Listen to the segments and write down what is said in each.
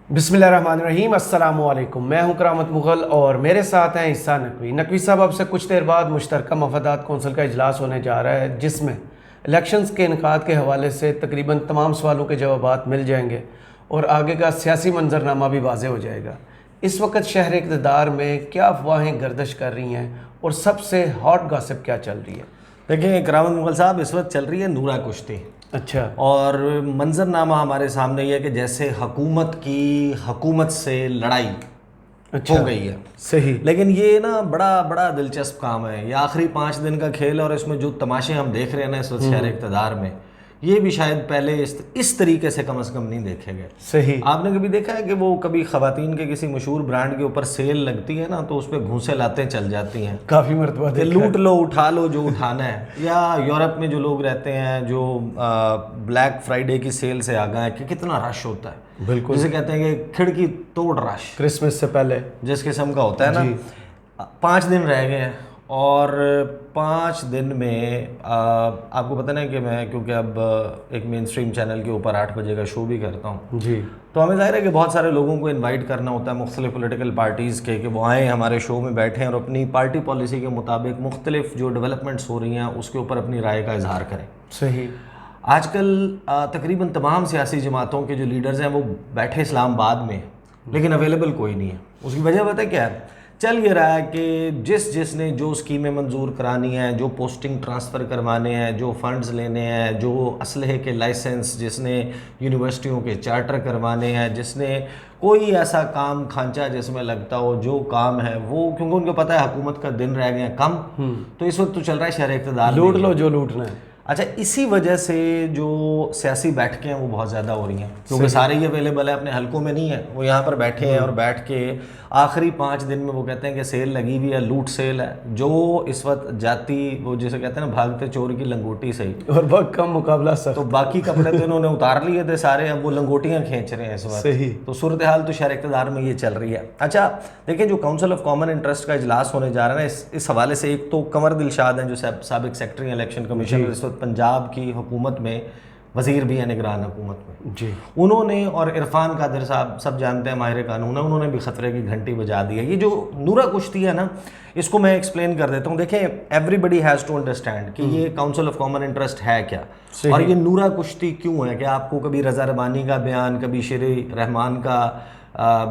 बिस्मिल्लाहिर्रहमानिर्रहीम, अस्सलामु अलैकुम। मैं हूं करामत मुग़ल और मेरे साथ हैं ईसा नकवी। नकवी साहब, अब से कुछ देर बाद मुश्तरका मफादात कौंसिल का इजलास होने जा रहा है, जिसमें इलेक्शंस के इनकाद के हवाले से तकरीबन तमाम सवालों के जवाबात मिल जाएंगे और आगे का सियासी मंजरनामा भी वाज़ेह हो जाएगा। इस वक्त शहर इक़्तिदार में क्या अफवाहें गर्दिश कर रही हैं और सबसे हॉट गॉसिप क्या चल रही है? देखिए करामत मुग़ल साहब, इस वक्त चल रही है नूरा कुश्ती। अच्छा। और मंजरनामा हमारे सामने ये है कि जैसे हुकूमत से लड़ाई अच्छा हो गई है। सही। लेकिन ये ना बड़ा बड़ा दिलचस्प काम है। ये आखिरी 5 दिन का खेल है और इसमें जो तमाशे हम देख रहे हैं ना इस वक्त शहर इक़्तिदार में, ये भी शायद पहले इस तरीके से कम नहीं देखे गए। सही। आपने कभी देखा है कि वो कभी ख़वातीन के किसी मशहूर ब्रांड के ऊपर सेल लगती है ना, तो उस पर घूंसे लातें चल जाती हैं काफ़ी मरतबा कि लूट लो, उठा लो जो उठाना है। या यूरोप में जो लोग रहते हैं, जो ब्लैक फ्राइडे की सेल से आ गए हैं, कि कितना रश होता है। बिल्कुल, जिसे कहते हैं कि खिड़की तोड़ रश, क्रिसमस से पहले जिस किस्म का होता है ना। 5 दिन रह गए हैं और 5 दिन में आपको पता ना कि मैं, क्योंकि अब एक मेन स्ट्रीम चैनल के ऊपर 8 बजे का शो भी करता हूँ जी, तो हमें ज़ाहिर है कि बहुत सारे लोगों को इनवाइट करना होता है, मुख्तलिफ पॉलिटिकल पार्टीज़ के, कि वो आएँ हमारे शो में बैठें और अपनी पार्टी पॉलिसी के मुताबिक मुख्तलिफ जो डेवलपमेंट्स हो रही हैं उसके ऊपर अपनी राय का इजहार करें। सही। आजकल तकरीबन तमाम सियासी जमातों के जो लीडर्स हैं वो बैठे इस्लामाबाद में, लेकिन अवेलेबल कोई नहीं है। उसकी वजह पता है क्या है? चल ये रहा है कि जिसने जो स्कीमें मंजूर करानी हैं, जो पोस्टिंग ट्रांसफ़र करवाने हैं, जो फंड्स लेने हैं, जो असलहे के लाइसेंस, जिसने यूनिवर्सिटियों के चार्टर करवाने हैं, जिसने कोई ऐसा काम खांचा जिसमें लगता हो जो काम है वो, क्योंकि उनको पता है हुकूमत का दिन रह गया कम, तो इस वक्त तो चल रहा है शहर इक़्तिदार लूट लो जो लूटना है। अच्छा, इसी वजह से जो सियासी बैठकें हैं वो बहुत ज़्यादा हो रही हैं, क्योंकि सारे ही अवेलेबल है, अपने हलकों में नहीं है। वो यहाँ पर बैठे हैं और बैठ के आखिरी 5 दिन में वो कहते हैं कि सेल लगी हुई है, लूट सेल है, जो इस वक्त जाती, वो जिसे कहते हैं ना, भागते चोर की लंगोटी सही, और बहुत कम मुकाबला सख्त। तो बाकी कपड़े तो इन्होंने उतार लिए थे सारे, अब वो लंगोटियाँ खींच रहे हैं इस वक्त। सही। तो सूरत हाल तो शहर इक़्तिदार में ये चल रही है। अच्छा देखिए, जो काउंसिल ऑफ कॉमन इंटरेस्ट का इजलास होने जा रहा है ना, इस हवाले से एक तो कंवर दिलशाद हैं जो साबिक सेक्रेटरी इलेक्शन कमीशन इस वक्त पंजाब की हुकूमत में वज़ीर भी है, निगरान हुकूमत में जी, उन्होंने, और इरफान कादिर साहब सब जानते हैं, माहिर कानून है, उन्होंने भी खतरे की घंटी बजा दी है। ये जो नूरा कुश्ती है ना, इसको मैं एक्सप्लेन कर देता हूँ। देखें, एवरीबडी हैज़ टू अंडरस्टैंड कि ये काउंसिल ऑफ कॉमन इंटरेस्ट है क्या, और ये नूरा कुश्ती क्यों है। कि आपको कभी रज़ा रबानी का बयान, कभी शेर रहमान का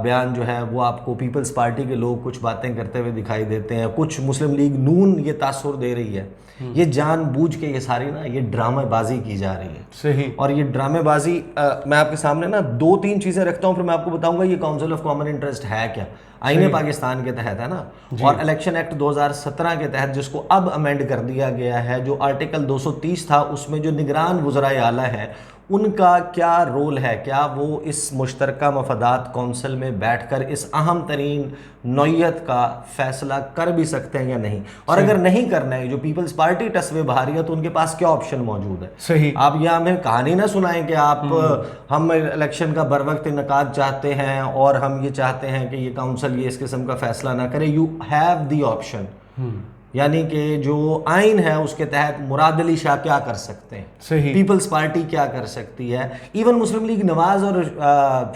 बयान जो है वो आपको पीपल्स पार्टी के लोग कुछ बातें करते हुए दिखाई देते हैं, कुछ मुस्लिम लीग नून ये तासुर दे रही है, ये जानबूझ के ये सारी ना ये ड्रामेबाजी की जा रही है। सही। और ये ड्रामेबाजी मैं आपके सामने ना 2-3 चीज़ें रखता हूँ, फिर मैं आपको बताऊंगा ये काउंसिल ऑफ कॉमन इंटरेस्ट है क्या। आईने पाकिस्तान के तहत है ना, और इलेक्शन एक्ट 2017 के तहत, जिसको अब अमेंड कर दिया गया है, जो आर्टिकल 230 था उसमें जो निगरान वज़राए आला है उनका क्या रोल है, क्या वो इस मुश्तरका मफादात कौंसिल में बैठकर इस अहम तरीन नौयत का फ़ैसला कर भी सकते हैं या नहीं, और अगर नहीं करना है, जो पीपल्स पार्टी टसवे बहारी है, तो उनके पास क्या ऑप्शन मौजूद है। सही। आप यह हमें कहानी ना सुनाएं कि हम इलेक्शन का बर वक्त इनकाद चाहते हैं और हम ये चाहते हैं कि ये काउंसिल ये इस किस्म का फ़ैसला ना करे। यू हैव दी ऑप्शन, यानी कि जो आइन है उसके तहत मुराद अली शाह क्या कर सकते हैं, सही। पीपल्स पार्टी क्या कर सकती है, इवन मुस्लिम लीग नवाज और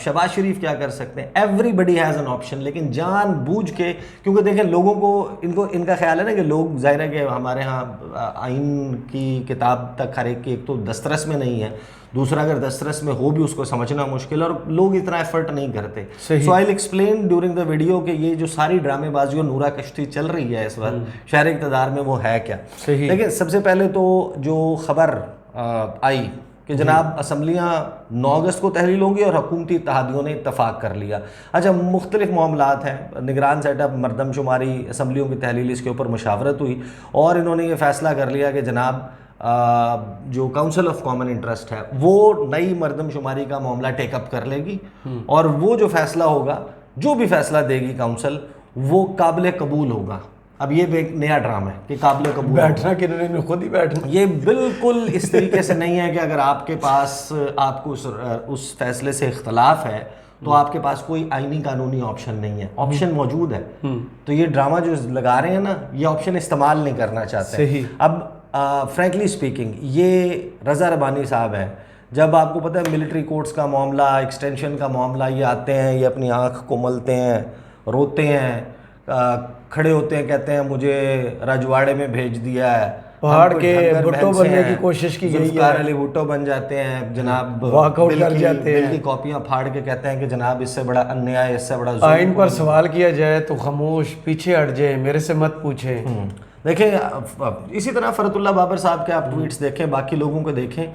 शहबाज शरीफ क्या कर सकते हैं। एवरीबडी हैज़ एन ऑप्शन, लेकिन जानबूझ के, क्योंकि देखें लोगों को इनका ख्याल है ना कि लोग, जाहिर है कि हमारे यहाँ आइन की किताब तक हर एक की एक तो दस्तरस में नहीं है, दूसरा अगर दस्तरस में हो भी उसको समझना मुश्किल, और लोग इतना एफर्ट नहीं करते। So I will explain during the video कि ये जो सारी ड्रामेबाजी और नूरा कश्ती चल रही है इस वक्त शहर इक़्तिदार में वो है क्या। लेकिन सबसे पहले तो जो खबर आई कि जनाब असम्बलियाँ 9 अगस्त को तहलील होंगी और हुकूमती इत्तेहादियों ने इत्तफाक कर लिया। अच्छा, मुख्तलिफ मामलात हैं, निगरान सेटअप, मरदमशुमारी, असम्बलियों की तहलील, इसके ऊपर मुशावरत हुई और इन्होंने ये फ़ैसला कर लिया कि जनाब जो काउंसिल ऑफ कॉमन इंटरेस्ट है वो नई मरदमशुमारी का मामला टेकअप कर लेगी, और वो जो फ़ैसला होगा, जो भी फ़ैसला देगी काउंसिल, वो काबिल कबूल होगा। अब ये एक नया ड्रामा है कि काबिल कबूल बैठना कि नहीं, खुद ही बैठना। ये बिल्कुल इस तरीके से नहीं है कि अगर आपके पास आपको उस फैसले से इख्तलाफ है तो आपके पास कोई आईनी कानूनी ऑप्शन नहीं है, ऑप्शन मौजूद है। तो ये ड्रामा जो लगा रहे हैं ना, ये ऑप्शन इस्तेमाल नहीं करना चाहते। सही। अब फ्रैंकली स्पीकिंग, ये रज़ा रबानी साहब हैं जब आपको पता है मिलिट्री कोर्ट्स का मामला, एक्सटेंशन का मामला, ये आते हैं, ये अपनी आंख को मलते हैं, रोते हैं, खड़े होते हैं, कहते हैं मुझे रजवाड़े में भेज दिया है, पहाड़ के भुट्टो बनने की कोशिश की गई है, अली भुट्टो बन जाते हैं जनाब, वॉकआउट कर जाते हैं, बिल की कॉपियां फाड़ के कहते हैं कि जनाब इससे बड़ा अन्याय, इससे बड़ा आइन पर सवाल किया जाए तो खामोश पीछे हट जाए, मेरे से मत पूछे। देखें इसी तरह फरतुल्लाह बाबर साहब के आप ट्वीट्स देखें, बाकी लोगों को देखें,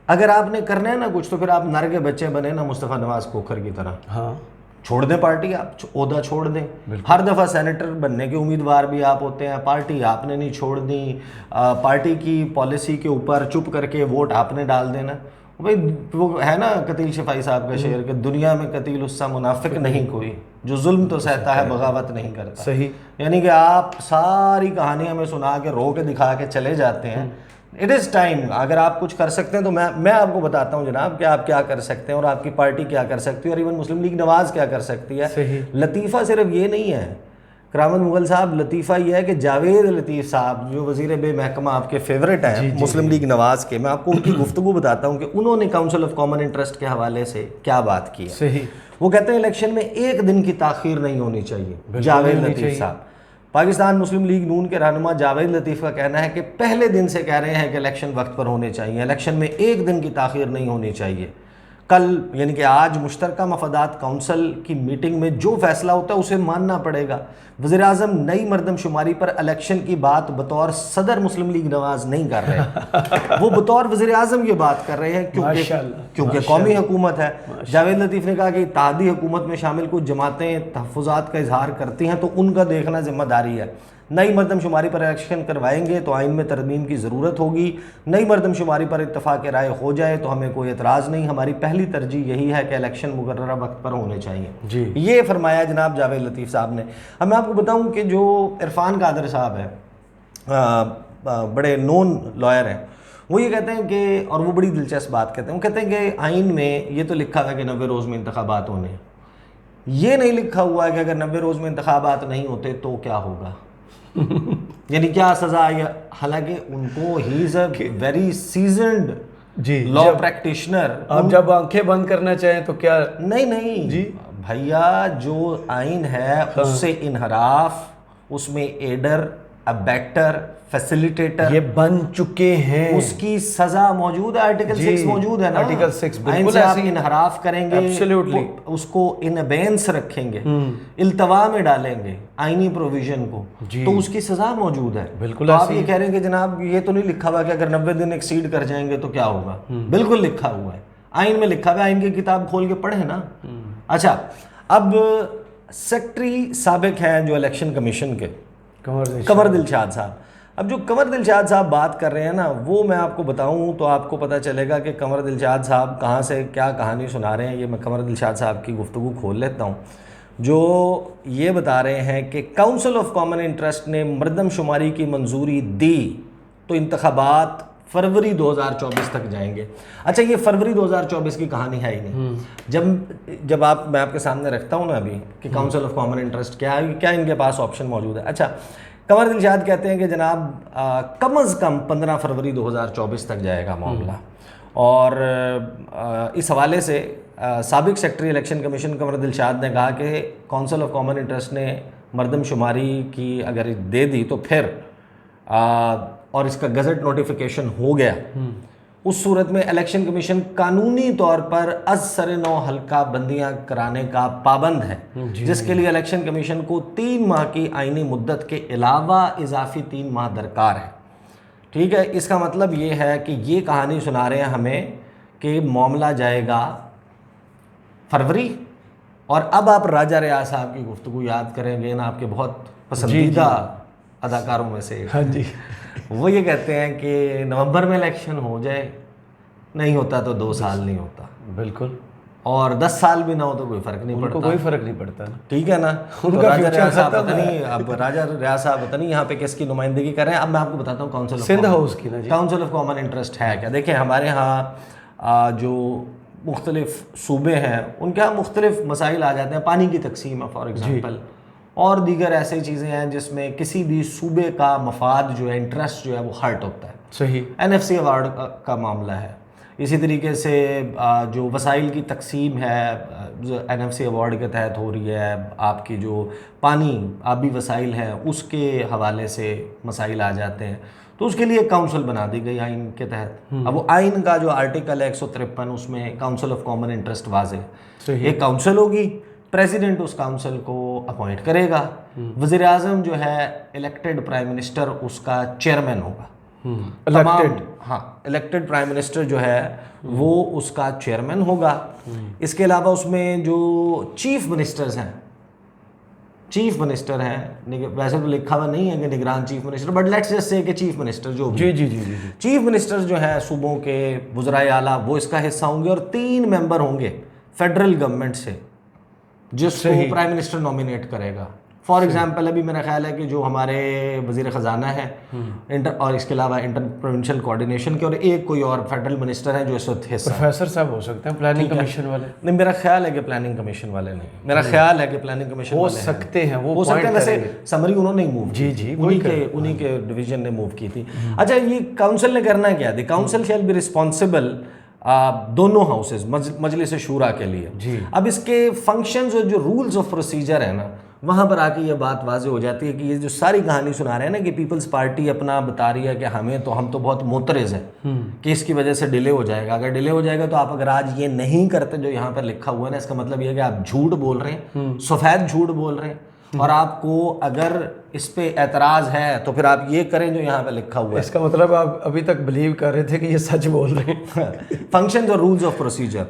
अगर आपने करना है ना कुछ तो फिर आप नर के बच्चे बने ना मुस्तफ़ा नवाज खोखर की तरह। हाँ, छोड़ दें पार्टी, आप ओहदा छोड़ दें। हर दफ़ा सेनेटर बनने के उम्मीदवार भी आप होते हैं, पार्टी आपने नहीं छोड़नी, पार्टी की पॉलिसी के ऊपर चुप करके वोट आपने डाल देना। भाई वो है ना कतील शफाई साहब का शेर कि दुनिया में कतील उससा मुनाफिक नहीं कोई जो जुल्म तो सहता है बगावत नहीं करता। सही, यानी कि आप सारी कहानियां में सुना के रो के दिखा के चले जाते हैं। इट इज़ टाइम, अगर आप कुछ कर सकते हैं तो मैं आपको बताता हूँ जनाब कि आप क्या कर सकते हैं और आपकी पार्टी क्या कर सकती है और इवन मुस्लिम लीग नवाज क्या कर सकती है। सही। लतीफ़ा सिर्फ ये नहीं है करामत मुगल साहब, लतीफ़ा ये है कि जावेद लतीफ़ साहब जो वज़ीर बेमहकमा आपके फेवरेट हैं मुस्लिम लीग नवाज के, मैं आपको उनकी गुफ्तगू बताता हूँ कि उन्होंने काउंसिल ऑफ कॉमन इंटरेस्ट के हवाले से क्या बात की है। सही। वो कहते हैं इलेक्शन में एक दिन की ताख़ीर नहीं होनी चाहिए। जावेद लतीफ़ साहब, पाकिस्तान मुस्लिम लीग नून के रहनुमा जावेद लतीफ़ का कहना है कि पहले दिन से कह रहे हैं कि इलेक्शन वक्त पर होने चाहिए, इलेक्शन में एक दिन की ताख़ीर नहीं होनी चाहिए। कल यानी कि आज मुश्तरका मफादात काउंसिल की मीटिंग में जो फैसला होता है उसे मानना पड़ेगा। वज़ीर आज़म नई मरदमशुमारी पर इलेक्शन की बात बतौर सदर मुस्लिम लीग नवाज नहीं कर रहे, वो बतौर वज़ीर आज़म ये बात कर रहे हैं क्योंकि कौमी हुकूमत है। जावेद लतीफ़ ने कहा कि इत्तेहादी हुकूमत में शामिल कुछ जमातें तहफ़्फ़ुज़ात का इजहार करती हैं तो उनका देखना ज़िम्मेदारी है। नई मरदमशुमारी पर इलेक्शन करवाएंगे तो आइन में तरमीम की ज़रूरत होगी। नई मरदमशुमारी पर इत्तफ़ाक़ राय हो जाए तो हमें कोई एतराज़ नहीं, हमारी पहली तरजीह यही है कि इलेक्शन मुकर्ररा वक्त पर होने चाहिए जी। ये फरमाया जनाब जावेद लतीफ़ साहब ने। अब मैं आपको बताऊं कि जो इरफान कादर साहब हैं, बड़े नोन लॉयर हैं, वो ये कहते हैं कि, और वो बड़ी दिलचस्प बात कहते हैं, वो कहते हैं कि आइन में ये तो लिखा था कि 90 रोज़ में इंतखाबात होने, ये नहीं लिखा हुआ है कि अगर 90 रोज़ में इंतखाबात नहीं होते तो क्या होगा यानी क्या सजा, या हालांकि उनको ही इज अ वेरी सीजन्ड जी लॉ प्रैक्टिशनर। आप जब आंखें बंद करना चाहें तो क्या? नहीं जी भैया, जो आइन है उससे इनहराफ, उसमें एडर, अबैक्टर, फैसिलिटेटर ये बन चुके हैं, उसकी सजा मौजूद है। आर्टिकल 6 मौजूद है ना, आर्टिकल 6 आइन से आप इनहराफ करेंगे, एब्सोल्युटली उसको इन अबेंस रखेंगे, इल्तवा में डालेंगे आइनी प्रोविजन को, तो उसकी सजा मौजूद है। बिल्कुल। तो आप ये कह रहे हैं कि जनाब ये तो नहीं लिखा हुआ कि अगर 90 दिन एक्सीड कर जाएंगे तो क्या होगा? बिल्कुल लिखा हुआ है, आइन में लिखा हुआ है, आइन की किताब खोल के पढ़े ना। अच्छा, अब सेक्रेटरी साबिक हैं जो इलेक्शन कमीशन के, कमर दिलशाद साहब। अब जो कमर दिलशाद साहब बात कर रहे हैं ना, वो मैं आपको बताऊं तो आपको पता चलेगा कि कमर दिलशाद साहब कहाँ से क्या कहानी सुना रहे हैं। ये मैं कमर दिलशाद साहब की गुफ्तगू खोल लेता हूँ, जो ये बता रहे हैं कि काउंसिल ऑफ कॉमन इंटरेस्ट ने मरदमशुमारी की मंजूरी दी तो इंतखाबात फरवरी 2024 तक जाएंगे। अच्छा, ये फरवरी 2024 की कहानी है ही नहीं। जब मैं आपके सामने रखता हूँ ना अभी कि काउंसिल ऑफ कॉमन इंटरेस्ट क्या है, क्या इनके पास ऑप्शन मौजूद है। अच्छा, कमर दिलशाद कहते हैं कि जनाब कम अज़ कम 15 फरवरी 2024 तक जाएगा मामला। और इस हवाले से साबिक सेक्रेटरी इलेक्शन कमीशन कमर दिलशाद ने कहा कि काउंसिल ऑफ कॉमन इंटरेस्ट ने मरदमशुमारी की अगर दे दी तो फिर और इसका गज़ट नोटिफिकेशन हो गया, उस सूरत में इलेक्शन कमीशन कानूनी तौर पर अज़-सर-ए-नौ हल्का बंदियां कराने का पाबंद है, जिसके लिए इलेक्शन कमीशन को 3 माह की आईनी मुद्दत के अलावा इजाफी 3 माह दरकार है। ठीक है, इसका मतलब ये है कि ये कहानी सुना रहे हैं हमें कि मामला जाएगा फरवरी। और अब आप राजा रियाज साहब की गुफ्तगू याद करेंगे ना, आपके बहुत पसंदीदा अदाकारों में से। हाँ जी। वो ये कहते हैं कि नवंबर में इलेक्शन हो जाए, नहीं होता तो 2 साल नहीं होता। बिल्कुल। और 10 साल भी ना हो तो कोई फ़र्क नहीं पड़ता, कोई फ़र्क नहीं पड़ता ना। ठीक है ना। तो राजा रियाज साहब पता नहीं, अब राजा रियाज साहब पता नहीं यहाँ पे किसकी नुमाइंदगी कर रहे हैं। अब मैं आपको बताता हूँ काउंसिल ऑफ सिंध हाउस की ना जी। काउंसिल ऑफ कॉमन इंटरेस्ट है क्या। देखिए, हमारे यहाँ जो मुख्तलिफ सूबे हैं उनके यहाँ मुख्तलिफ मसाइल आ जाते हैं। पानी की तकसीम है फॉर एग्ज़ाम्पल, और दीगर ऐसी चीज़ें हैं जिसमें किसी भी सूबे का मफाद जो है, इंटरेस्ट जो है वो हर्ट होता है। सही। NFC अवार्ड का मामला है, इसी तरीके से जो वसाइल की तकसीम है NFC अवार्ड के तहत हो रही है, आपकी जो आबी वसाइल है उसके हवाले से मसाइल आ जाते हैं, तो उसके लिए काउंसिल बना दी गई आइन के तहत। अब वो आइन का जो आर्टिकल है 153 उसमें काउंसिल ऑफ कॉमन इंटरेस्ट वाजे है। एक काउंसिल होगी, प्रेसिडेंट उस काउंसिल को अपॉइंट करेगा, वज़ीर आज़म जो है इलेक्टेड प्राइम मिनिस्टर उसका चेयरमैन होगा। इलेक्टेड प्राइम मिनिस्टर जो है वो उसका चेयरमैन होगा। इसके अलावा उसमें जो चीफ मिनिस्टर हैं, वैसे तो लिखा हुआ नहीं है कि निगरान chief minister, but let's just say कि चीफ मिनिस्टर जो भी जी चीफ मिनिस्टर जो है सूबों के वज़राए आला वो इसका हिस्सा होंगे, और 3 मेंबर होंगे फेडरल गवर्नमेंट से जिसको प्राइम मिनिस्टर नॉमिनेट करेगा। फॉर एग्जाम्पल अभी मेरा ख्याल है कि जो हमारे वजीर ख़जाना है और इसके अलावा इंटर प्रोविंशियल कोऑर्डिनेशन के, और एक कोई और फेडरल मिनिस्टर है जो इस वक्त हिस्सा, प्रोफेसर साहब हो सकते हैं, प्लानिंग कमीशन वाले नहीं, मेरा ख्याल है कि प्लानिंग कमीशन वाले नहीं, मेरा ख्याल है कि प्लानिंग कमीशन हो सकते हैं, वो हो सकते हैं। वैसे समरी उन्होंने ही मूव जी उन्हीं के डिवीजन ने मूव की थी। अच्छा, ये काउंसिल ने करना क्या है? काउंसिल शैल बी रिस्पॉन्सिबल दोनों हाउसेज मजलिस शूरा के लिए जी। अब इसके फंक्शंस और जो रूल्स ऑफ प्रोसीजर है ना, वहाँ पर आके ये बात वाज़ेह हो जाती है कि ये जो सारी कहानी सुना रहे हैं ना कि पीपल्स पार्टी अपना बता रही है कि हम तो बहुत मोतरज़ हैं कि इसकी वजह से डिले हो जाएगा। अगर डिले हो जाएगा तो आप अगर आज ये नहीं करते जो यहाँ पर लिखा हुआ है ना, इसका मतलब ये है कि आप झूठ बोल रहे हैं, सफ़ेद झूठ बोल रहे हैं, और आपको अगर इस पे एतराज़ है तो फिर आप ये करें जो यहाँ पे लिखा हुआ है। इसका मतलब आप अभी तक बिलीव कर रहे थे कि ये सच बोल रहे हैं। फंक्शंस और रूल्स ऑफ प्रोसीजर,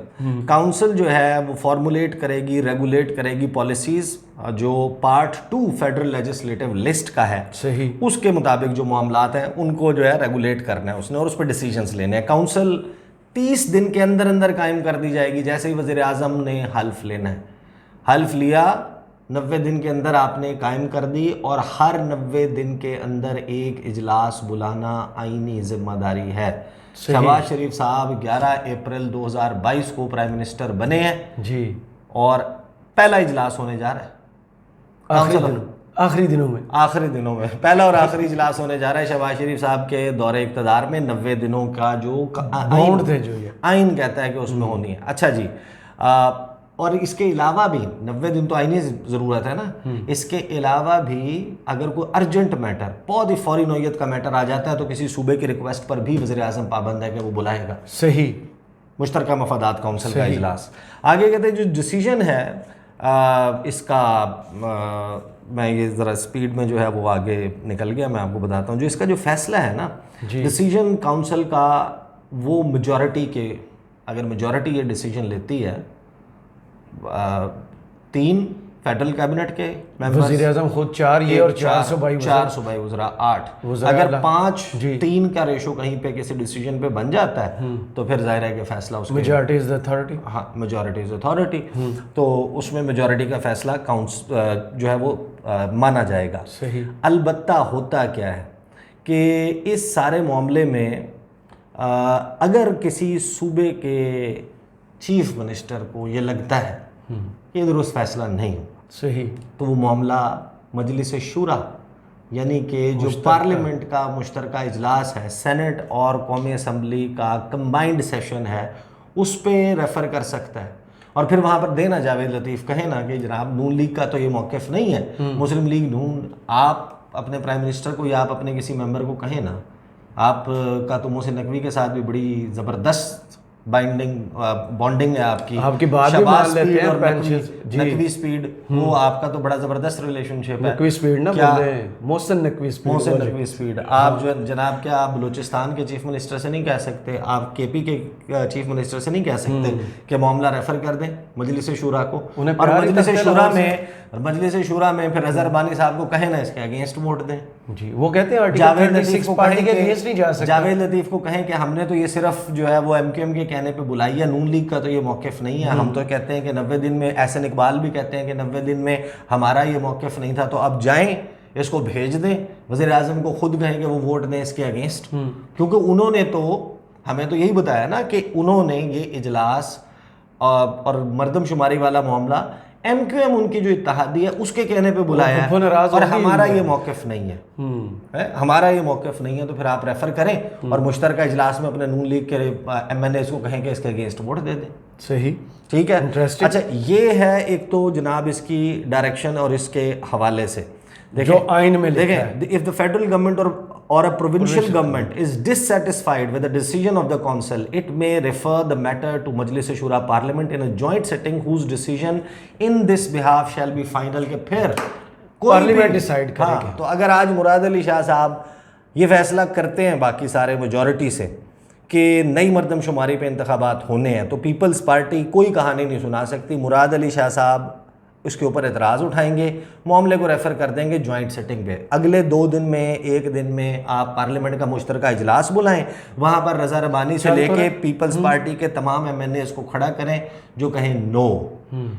काउंसिल जो है वो फॉर्मुलेट करेगी, रेगुलेट करेगी पॉलिसीज जो पार्ट 2 फेडरल लेजिस्लेटिव लिस्ट का है, सही, उसके मुताबिक जो मामलात हैं उनको जो है रेगुलेट करना है उसने, और उस पर डिसीजंस लेने हैं। काउंसिल 30 दिन के अंदर अंदर कायम कर दी जाएगी। जैसे ही वज़ीर आज़म ने हल्फ लेना है, हल्फ लिया 90 दिन के अंदर आपने कायम कर दी, और हर 90 दिन के अंदर एक इजलास बुलाना आईनी जिम्मेदारी है। शहबाज शरीफ साहब 11 अप्रैल 2022 को प्राइम मिनिस्टर बने हैं जी, और पहला इजलास होने जा रहा है आखिरी दिनों में पहला और आखिरी इजलास होने जा रहा है शहबाज शरीफ साहब के दौरे इक़्तिदार में। 90 दिनों का जो बाउंड थे, जो ये आइन कहता है कि उसमें होनी है। अच्छा जी, और इसके अलावा भी 90 दिन तो आईनी ज़रूरत है ना, इसके अलावा भी अगर कोई अर्जेंट मैटर, बहुत ही फौरी नौयत का मैटर आ जाता है तो किसी सूबे की रिक्वेस्ट पर भी वज़ीर आज़म पाबंद है कि वो बुलाएगा। सही, मुश्तरका मफादात काउंसिल का इजलास। आगे कहते हैं जो डिसीजन है इसका, मैं ये ज़रा स्पीड में जो है वो आगे निकल गया, मैं आपको बताता हूँ। जो इसका जो फैसला है ना, डिसीजन काउंसिल का, वो मेजॉरिटी के, अगर मेजॉरिटी ये डिसीजन लेती है 3 फेडरल कैबिनेट के मेंबर्स, वज़ीर आज़म खुद 4 ये और 4 सूबाई वज़रा 8, अगर 5-3 का रेशो कहीं पे किसी डिसीजन पे बन जाता है तो फिर जाहिर है कि फैसला उसमें मेजॉरिटी इज द अथॉरिटी। हाँ, मेजॉरिटी इज अथॉरिटी, तो उसमें मेजॉरिटी का फैसला जो है वो माना जाएगा। सही। अलबत्ता होता क्या है कि इस सारे मामले में अगर किसी सूबे के चीफ मिनिस्टर को ये लगता है कि दुरुस्त फैसला नहीं हो, सही, तो वो मामला मजलिस शूरा यानी कि जो पार्लियामेंट का मुश्तरका इजलास है, सेनेट और कौमी असम्बली का कंबाइंड सेशन है, उस पर रेफ़र कर सकता है। और फिर वहाँ पर देना जावेद लतीफ़ कहे ना कि जनाब नून लीग का तो ये मौक़िफ़ नहीं है, मुस्लिम लीग नून, आप अपने प्राइम मिनिस्टर को या आप अपने किसी मेंबर को कहें ना, आप का तो मोहसिन नकवी के साथ भी बड़ी ज़बरदस्त बॉन्डिंग है आपकी बात भी मान लेते हैं, और नकवी स्पीड, वो आपका तो बड़ा ज़बरदस्त रिलेशनशिप है। नकवी स्पीड ना बोल रहे हैं, मोहसिन नकवी स्पीड। आप जो जनाब क्या आप बलूचिस्तान के चीफ मिनिस्टर से नहीं कह सकते, आप KP के चीफ मिनिस्टर से नहीं कह सकते कि मामला रेफर कर दें मजलिस शूरा को, और मजलिस शूरा में फिर अजहर बानी साहब को कहे ना इसके अगेंस्ट वोट दें जी। वो कहते हैं जावेद लतीफ़ को पार्टी के अगेंस्ट नहीं जा सकते। जावेद लतीफ़ को कहें कि हमने तो ये सिर्फ जो है वो MQM के कहने पे बुलाई है, नून लीग का तो ये मौक़िफ़ नहीं है। हम तो कहते हैं कि 90 दिन में, एहसन इकबाल भी कहते हैं कि 90 दिन में हमारा ये मौक़िफ़ नहीं था, तो अब जाएं इसको भेज दें, वज़ीर आज़म को खुद कहें कि वो वोट दें इसके अगेंस्ट, क्योंकि उन्होंने तो हमें तो यही बताया ना कि उन्होंने ये इजलास और मरदमशुमारी वाला मामला MQM उनकी जो इत्तेहादी है उसके कहने पे बुलाया वो है नाराज और होगी हमारा उनका। ये मौक़िफ़ नहीं है, हमारा ये मौक़िफ़ नहीं है, तो फिर आप रेफ़र करें और मुश्तरका इजलास में अपने नून लीग के MNAs को कहें कि इसके अगेंस्ट वोट दे दें। सही, ठीक है। Interesting। अच्छा, ये है एक तो जनाब इसकी डायरेक्शन और इसके हवाले से जो आइन में लिखा है। देखें, if the federal government or a provincial government is dissatisfied with the decision of the council, it may refer the matter to Majlis Shura Parliament in a joint sitting whose decision in this behalf shall be final। के फिर कोई parliament भी decide हाँ, करेगी। तो अगर आज मुराद अली शाह साहब ये फैसला करते हैं बाकी सारे मेजॉरिटी से कि नई मरदमशुमारी पे इंतखाबात होने हैं, तो पीपल्स पार्टी कोई कहानी नहीं सुना सकती। मुराद अली शाह साहब उसके ऊपर एतराज़ उठाएंगे, मामले को रेफ़र कर देंगे जॉइंट सिटिंग पे। अगले 2 दिन में, 1 दिन में आप पार्लियामेंट का मुश्तरका इजलास बुलाएं, वहाँ पर रज़ा रबानी से लेके पीपल्स पार्टी के तमाम MNAs को खड़ा करें जो कहें नो।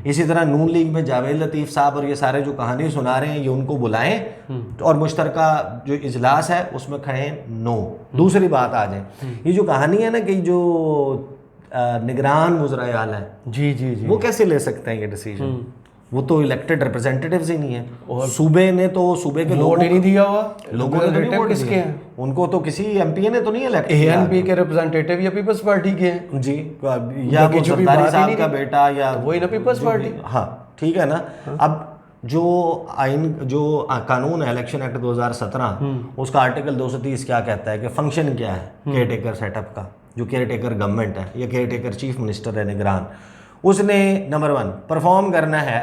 इसी तरह नून लीग में जावेद लतीफ़ साहब और ये सारे जो कहानी सुना रहे हैं, ये उनको बुलाएं और मुश्तरका जो इजलास है उसमें कहें नो। दूसरी बात आ जाए, ये जो कहानी है ना कि जो निगरान वज़राए आला है, जी जी जी, वो कैसे ले सकते हैं ये डिसीजन? वो तो इलेक्टेड रिप्रेजेंटेटिव्स ही नहीं है, और सूबे ने तो सूबे के वोट ही नहीं दिया हुआ, लोगों ने तो नहीं वोट किसके दिया, हैं? उनको तो किसी MP ने तो नहीं इलेक्ट किया। ANP के रिप्रेजेंटेटिव या पीपल्स पार्टी के हैं जी, या वो जो भी सरदारी बात ही साहब नहीं का थी। बेटा या वही ना पीपल्स पार्टी। हाँ ठीक है ना। अब जो आइन जो कानून है इलेक्शन एक्ट 2017, उसका आर्टिकल 230 क्या कहता है कि फंक्शन क्या है केयर टेकर सेटअप का, जो केयर टेकर गवर्नमेंट है या केयर टेकर चीफ मिनिस्टर है निगरान, उसने नंबर 1 परफॉर्म करना है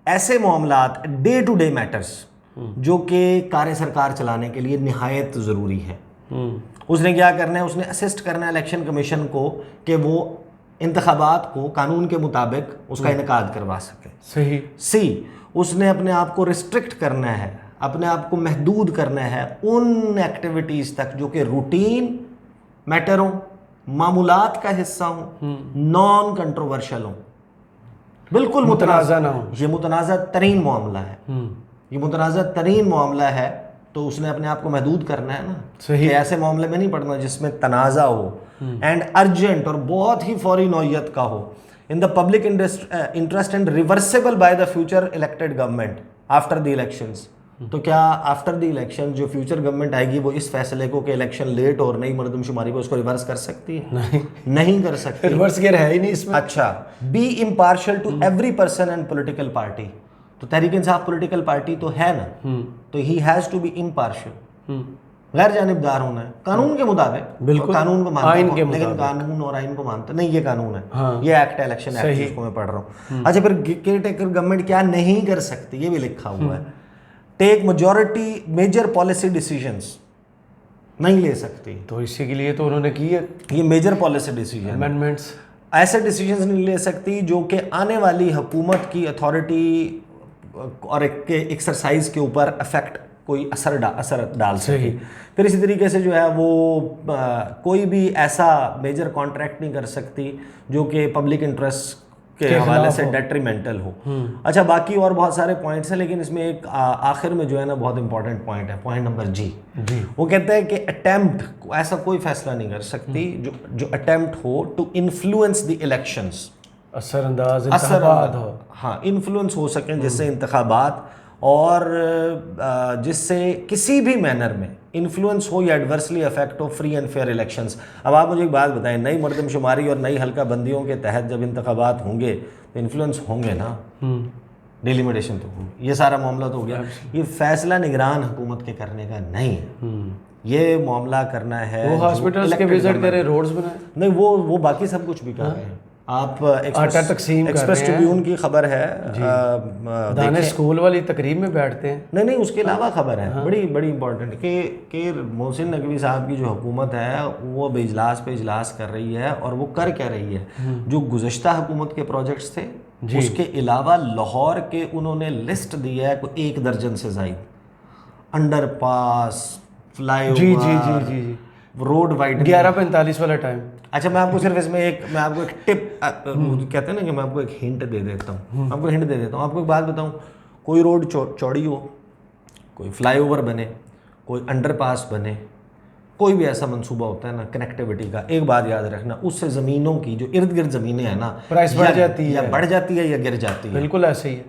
ऐसे मामलात डे टू डे मैटर्स जो कि कार्य सरकार चलाने के लिए निहायत ज़रूरी है। उसने क्या करना है, उसने असिस्ट करना है इलेक्शन कमीशन को कि वो इंतखाबात को कानून के मुताबिक उसका इनकाद करवा सके। सही। सी, उसने अपने आप को रिस्ट्रिक्ट करना है, अपने आप को महदूद करना है उन एक्टिविटीज़ तक जो कि रूटीन मैटर हो, मामूलात का हिस्सा हो, नॉन कंट्रोवर्शियल हो, बिल्कुल मुतनाज़ा ना हो। ये मुतनाज़ा तरीन मामला है, ये मुतनाज़ा तरीन मामला है, तो उसने अपने आप को महदूद करना है ना। सही। कि ऐसे मामले में नहीं पड़ना जिसमें तनाज़ा हो एंड अर्जेंट और बहुत ही फौरी नौयत का हो, in the public interest and reversible by the future elected government after the elections. तो क्या आफ्टर द इलेक्शन जो फ्यूचर गवर्नमेंट आएगी वो इस फैसले को कि इलेक्शन लेट और नई मरदमशुमारी को उसको रिवर्स कर सकती है? नहीं कर सकती। रिवर्स गियर है ही नहीं इसमें। अच्छा, be impartial to every person and political party. तो तहरीक इंसाफ पॉलिटिकल पार्टी तो है ना, तो he has to be impartial, गैर जानिबदार होना है कानून के मुताबिक। बिल्कुल, कानून को मानता आइन हूं, के लेकिन मुताबिक। कानून और आइन को मानता नहीं, ये कानून है। हाँ। ये एक्ट है, इलेक्शन एक्ट जिसको मैं पढ़ रहा हूँ। अच्छा, फिर केयर टेकर गवर्नमेंट क्या नहीं कर सकती, ये भी लिखा हुआ है, take majority major policy decisions नहीं ले सकती। तो इसी के लिए तो उन्होंने की है ये मेजर पॉलिसी डिसीजन, अमेंडमेंट्स। ऐसे डिसीजंस नहीं ले सकती जो कि आने वाली हुकूमत की अथॉरिटी और एक्सरसाइज के ऊपर अफेक्ट कोई असर डाल सके। फिर इसी तरीके से जो है वो कोई भी ऐसा मेजर कॉन्ट्रैक्ट नहीं कर सकती जो कि पब्लिक इंटरेस्ट के हवाले से डेट्रीमेंटल हो। अच्छा, बाकी और बहुत सारे पॉइंट्स हैं, लेकिन इसमें एक आखिर में जो है ना बहुत इंपॉर्टेंट पॉइंट है, पॉइंट नंबर जी। वो कहता है कि अटेम्प्ट ऐसा कोई फैसला नहीं कर सकती जो अटेम्प्ट हो टू इन्फ्लुएंस द इलेक्शंस, असरअंदाज इंतखाबात हो। हाँ, इन्फ्लुएंस हो सकें जिससे इंतखाबात, और जिससे किसी भी मैनर में इन्फ्लुएंस हो या एडवर्सली अफेक्ट हो फ्री एंड फेयर इलेक्शंस। अब आप मुझे एक बात बताएं, नई मरदमशुमारी और नई हल्का बंदियों के तहत जब इंतखाबात होंगे तो इन्फ्लुएंस होंगे ना, डिलिमिटेशन तो होगी, ये सारा मामला तो हो गया। ये फैसला निगरान हुकूमत के करने का नहीं है, ये मामला करना है वो हॉस्पिटल्स के विजिट करें, रोड्स बनाए, नहीं वो बाकी सब कुछ भी कर रहे हैं। आप आटा तकसीम कर एक्सप्रेस रहे हैं। ट्रिब्यून की खबर है, दाने स्कूल वाली तकरीब में बैठते हैं। नहीं उसके अलावा खबर है बड़ी बड़ी इंपॉर्टेंट कि मोहसिन नकवी साहब की जो हुकूमत है वो अब इजलास पे इजलास कर रही है, और वो कर क्या रही है, जो गुज़श्ता हुकूमत के प्रोजेक्ट्स थे उसके अलावा लाहौर के उन्होंने लिस्ट दी है कोई 1 दर्जन से ज़ायद, अंडरपास, फ्लाईओवर, रोड वाइड 11:45 वाला टाइम। अच्छा, मैं आपको सिर्फ इसमें मैं आपको एक टिप कहते हैं ना कि मैं आपको एक हिंट दे देता हूँ, आपको हिंट दे देता हूँ। आपको एक बात बताऊँ, कोई रोड चौड़ी हो, कोई फ्लाईओवर बने, कोई अंडरपास बने, कोई भी ऐसा मंसूबा होता है ना कनेक्टिविटी का, एक बात याद रखना, उससे ज़मीनों की जो इर्द गिर्द ज़मीनें हैं ना, प्राइस बढ़ जाती है, या बढ़ जाती है या गिर जाती है। बिल्कुल ऐसे ही है।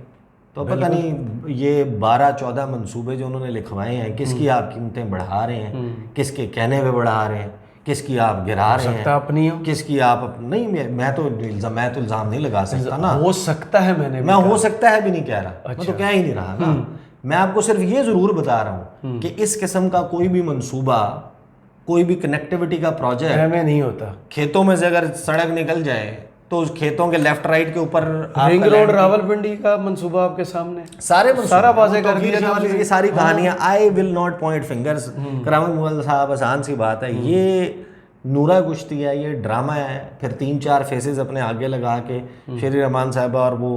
तो पता नहीं ये 12-14 मंसूबे जो उन्होंने लिखवाए हैं, किसकी आप कीमतें बढ़ा रहे हैं, किसके कहने पे बढ़ा रहे हैं, किसकी आप गिरा रहे हैं, अपनी हो, किसकी आप नहीं। मैं तो इल्ज़ाम नहीं लगा सकता ना। हो सकता है, मैं हो सकता है भी नहीं कह रहा, मैं तो कह ही नहीं रहा ना। मैं आपको सिर्फ ये ज़रूर बता रहा हूँ कि इस किस्म का कोई भी मंसूबा, कोई भी कनेक्टिविटी का प्रोजेक्ट में नहीं होता। खेतों में से अगर सड़क निकल जाए तो उस खेतों के लेफ्ट राइट के ऊपर रिंग रोड रावलपिंडी का मंसूबा आपके सामने सारा वाज़ेह कर दिया दिया। ये सारी कहानियां, I will not point fingers. Karamat Mughal साहब, आसान सी बात है, ये नूरा कुश्ती है, ये ड्रामा है। फिर 3-4 फेसेस अपने आगे लगा के शेरी रहमान साहब और वो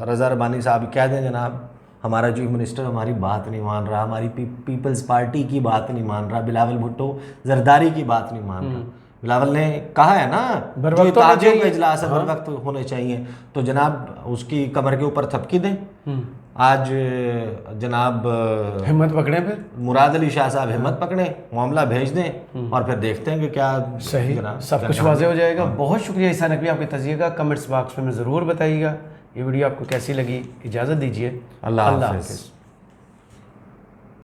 रज़ा रबानी साहब कह दें जनाब हमारा चीफ मिनिस्टर हमारी बात नहीं मान रहा, हमारी पीपल्स पार्टी की बात नहीं मान रहा, बिलावल भुट्टो जरदारी की बात नहीं मान रहा। बिलावल ने कहा है ना जो इत्तेफाकियों का इजलास है बर वक्त होने चाहिए, तो जनाब उसकी कमर के ऊपर थपकी दें। आज जनाब हिम्मत पकड़े, फिर मुराद अली शाह साहब हिम्मत पकड़े, मामला भेज दें और फिर देखते हैं कि क्या सही सब कुछ वाज़ेह हो जाएगा। बहुत शुक्रिया ईसा नकवी आपके तज़किए का। कमेंट्स बॉक्स में ज़रूर बताइएगा ये वीडियो आपको कैसी लगी। इजाज़त दीजिए, अल्लाह हाफ़िज़।